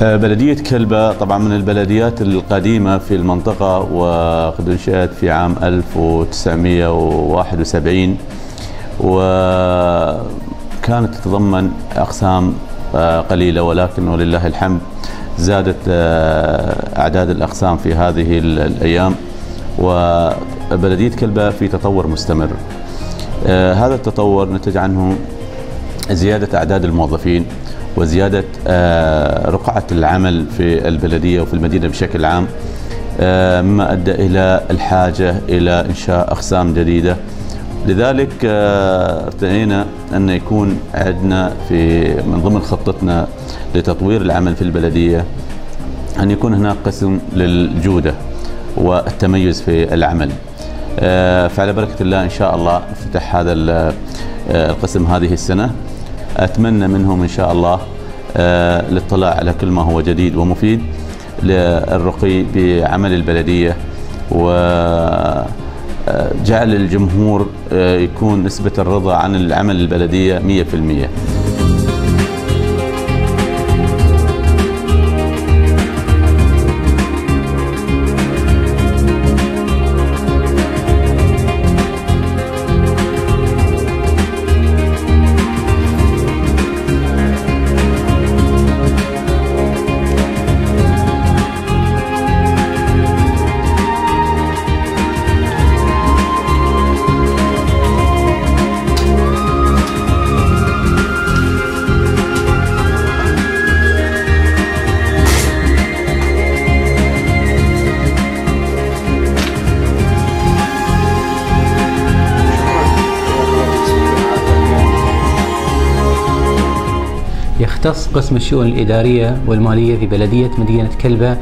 بلدية كلبة طبعا من البلديات القديمة في المنطقة، وقد انشئت في عام 1971، وكانت تتضمن أقسام قليلة، ولكن ولله الحمد زادت أعداد الأقسام في هذه الأيام، وبلدية كلبة في تطور مستمر. هذا التطور نتج عنه زيادة أعداد الموظفين وزيادة رقعة العمل في البلدية وفي المدينة بشكل عام، مما أدى إلى الحاجة إلى إنشاء أقسام جديدة. لذلك ارتئينا أن يكون عندنا من ضمن خطتنا لتطوير العمل في البلدية أن يكون هناك قسم للجودة والتميز في العمل. فعلى بركة الله إن شاء الله نفتح هذا القسم هذه السنة. أتمنى منهم إن شاء الله الاطلاع على كل ما هو جديد ومفيد للرقي بعمل البلدية، وجعل الجمهور يكون نسبة الرضا عن العمل البلدية 100%. يختص قسم الشؤون الإدارية والمالية في بلدية مدينة كلبة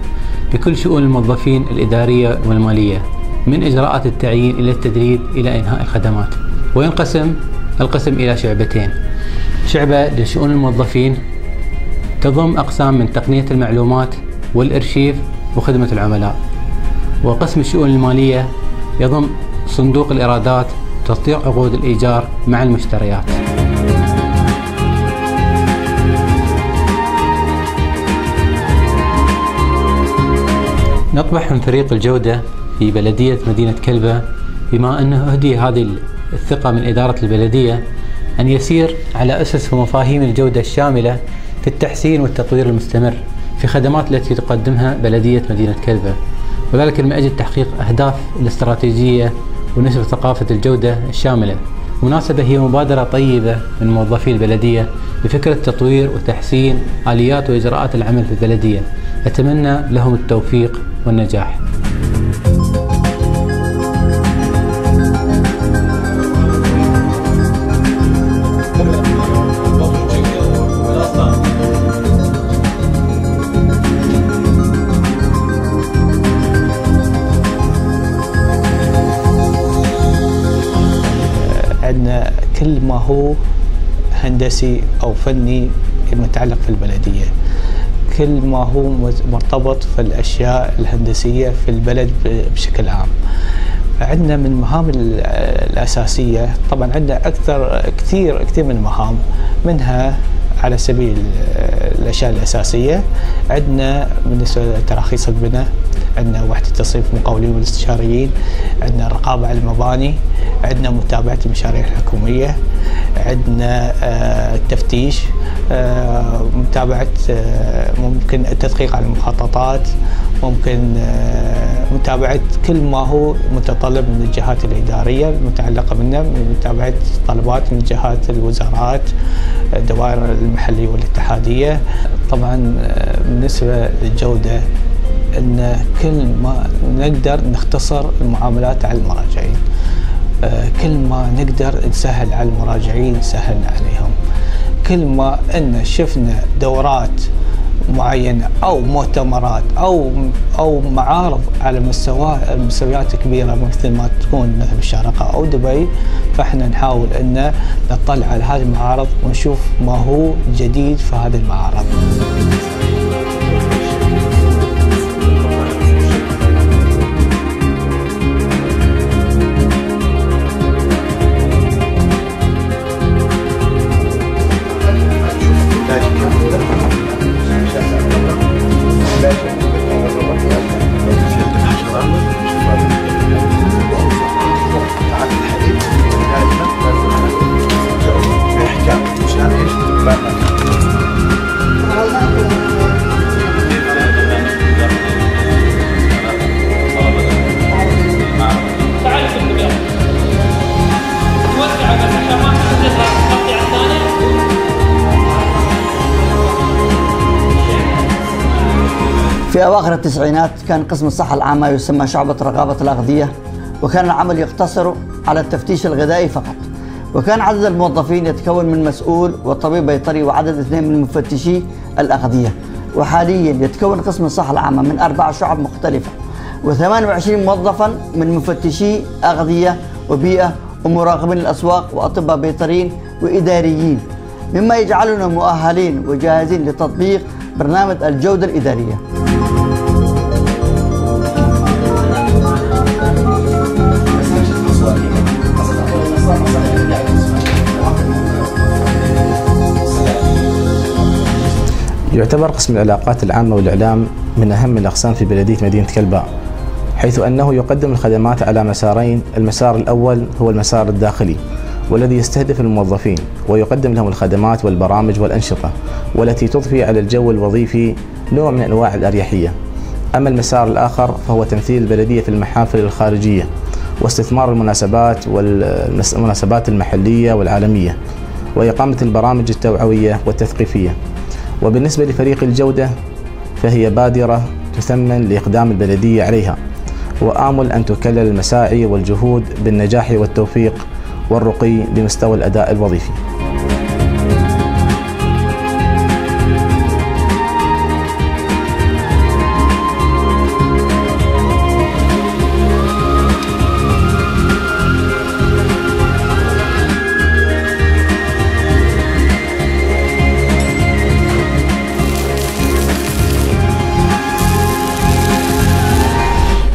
بكل شؤون الموظفين الإدارية والمالية، من إجراءات التعيين إلى التدريب إلى إنهاء الخدمات. وينقسم القسم إلى شعبتين: شعبة لشؤون الموظفين تضم أقسام من تقنية المعلومات والإرشيف وخدمة العملاء، وقسم الشؤون المالية يضم صندوق الإيرادات وتصدير عقود الإيجار مع المشتريات. نطمح من فريق الجودة في بلدية مدينة كلبة، بما أنه أهدي هذه الثقة من إدارة البلدية، أن يسير على أسس ومفاهيم الجودة الشاملة في التحسين والتطوير المستمر في خدمات التي تقدمها بلدية مدينة كلبة، وذلك من أجل تحقيق أهداف الاستراتيجية ونشر ثقافة الجودة الشاملة. مناسبة هي مبادرة طيبة من موظفي البلدية بفكرة تطوير وتحسين آليات وإجراءات العمل في البلدية. أتمنى لهم التوفيق والنجاح. عندنا كل ما هو هندسي أو فني متعلق في البلدية، كل ما هو مرتبط في الأشياء الهندسية في البلد بشكل عام. عندنا من المهام الأساسية، طبعا عندنا كثير من المهام، منها على سبيل الأشياء الأساسية عندنا بالنسبة لتراخيص البناء، عندنا وحدة تصريف المقاولين والاستشاريين، عندنا الرقابة على المباني، عندنا متابعة المشاريع الحكومية، عندنا التفتيش، متابعة ممكن التدقيق على المخططات، ممكن متابعة كل ما هو متطلب من الجهات الإدارية المتعلقة منا، من متابعة طلبات من جهات الوزارات، الدوائر المحلية والاتحادية. طبعا بالنسبة للجودة أن كل ما نقدر نختصر المعاملات على المراجعين، كل ما نقدر نسهل على المراجعين سهلنا عليهم، كل ما أن شفنا دورات معينة أو مؤتمرات أو معارض على مستويات كبيرة مثل ما تكون مثل الشارقة أو دبي، فإحنا نحاول أن نطلع على هذه المعارض ونشوف ما هو جديد في هذه المعارض. Thank you. في أواخر التسعينات كان قسم الصحة العامة يسمى شعبة رقابة الأغذية، وكان العمل يقتصر على التفتيش الغذائي فقط، وكان عدد الموظفين يتكون من مسؤول وطبيب بيطري وعدد 2 من مفتشي الأغذية. وحاليا يتكون قسم الصحة العامة من 4 شعب مختلفة و28 موظفا من مفتشي أغذية وبيئة ومراقبين الأسواق وأطباء بيطريين وإداريين، مما يجعلنا مؤهلين وجاهزين لتطبيق برنامج الجودة الإدارية. يعتبر قسم العلاقات العامة والإعلام من أهم الأقسام في بلدية مدينة كلباء، حيث أنه يقدم الخدمات على مسارين. المسار الأول هو المسار الداخلي، والذي يستهدف الموظفين ويقدم لهم الخدمات والبرامج والأنشطة، والتي تضفي على الجو الوظيفي نوع من أنواع الأريحية. أما المسار الآخر فهو تمثيل البلدية في المحافل الخارجية واستثمار المناسبات والمناسبات المحلية والعالمية، وإقامة البرامج التوعوية والتثقيفية. وبالنسبة لفريق الجودة فهي بادرة تثمن لإقدام البلدية عليها، وآمل أن تكلل المساعي والجهود بالنجاح والتوفيق والرقي بمستوى الأداء الوظيفي.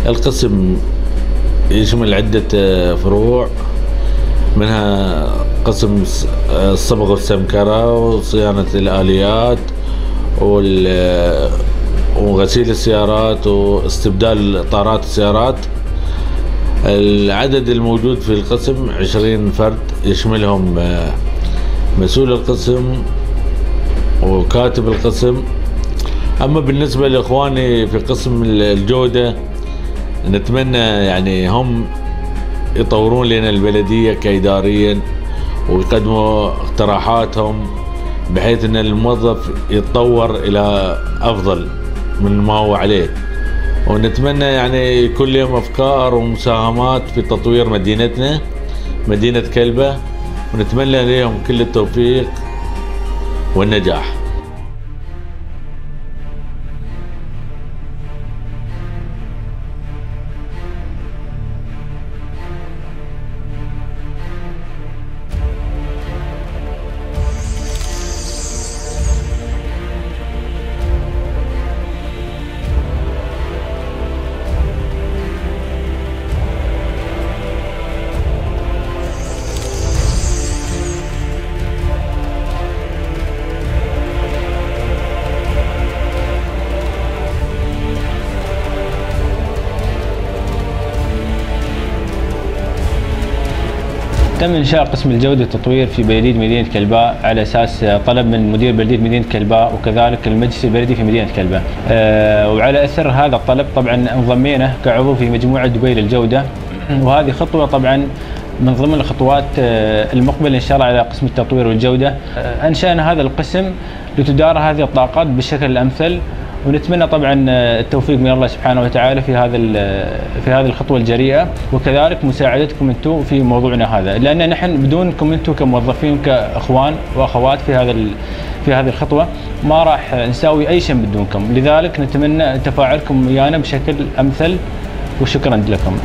القسم يشمل عدة فروع، منها قسم الصبغ والسمكرة وصيانة الآليات وغسيل السيارات واستبدال إطارات السيارات. العدد الموجود في القسم 20 فرد، يشملهم مسؤول القسم وكاتب القسم. أما بالنسبة لإخواني في قسم الجودة، نتمنى يعني هم يطورون لنا البلدية كإداريا ويقدموا اقتراحاتهم بحيث أن الموظف يتطور إلى أفضل من ما هو عليه. ونتمنى يعني كل يوم أفكار ومساهمات في تطوير مدينتنا مدينة كلبة، ونتمنى لهم كل التوفيق والنجاح. تم إنشاء قسم الجودة والتطوير في بلدية مدينة كلباء على أساس طلب من مدير بلدية مدينة كلباء وكذلك المجلس البلدي في مدينة كلباء. وعلى أثر هذا الطلب طبعا انضمينا كعضو في مجموعة دبي للجودة، وهذه خطوة طبعا من ضمن الخطوات المقبلة إن شاء الله على قسم التطوير والجودة. أنشأنا هذا القسم لتدار هذه الطاقات بالشكل الأمثل، ونتمنى طبعا التوفيق من الله سبحانه وتعالى في هذه الخطوه الجريئه، وكذلك مساعدتكم انتم في موضوعنا هذا، لان نحن بدونكم انتم كموظفين كاخوان واخوات في هذه الخطوه ما راح نساوي اي شيء بدونكم، لذلك نتمنى تفاعلكم ويانا بشكل امثل، وشكرا لكم.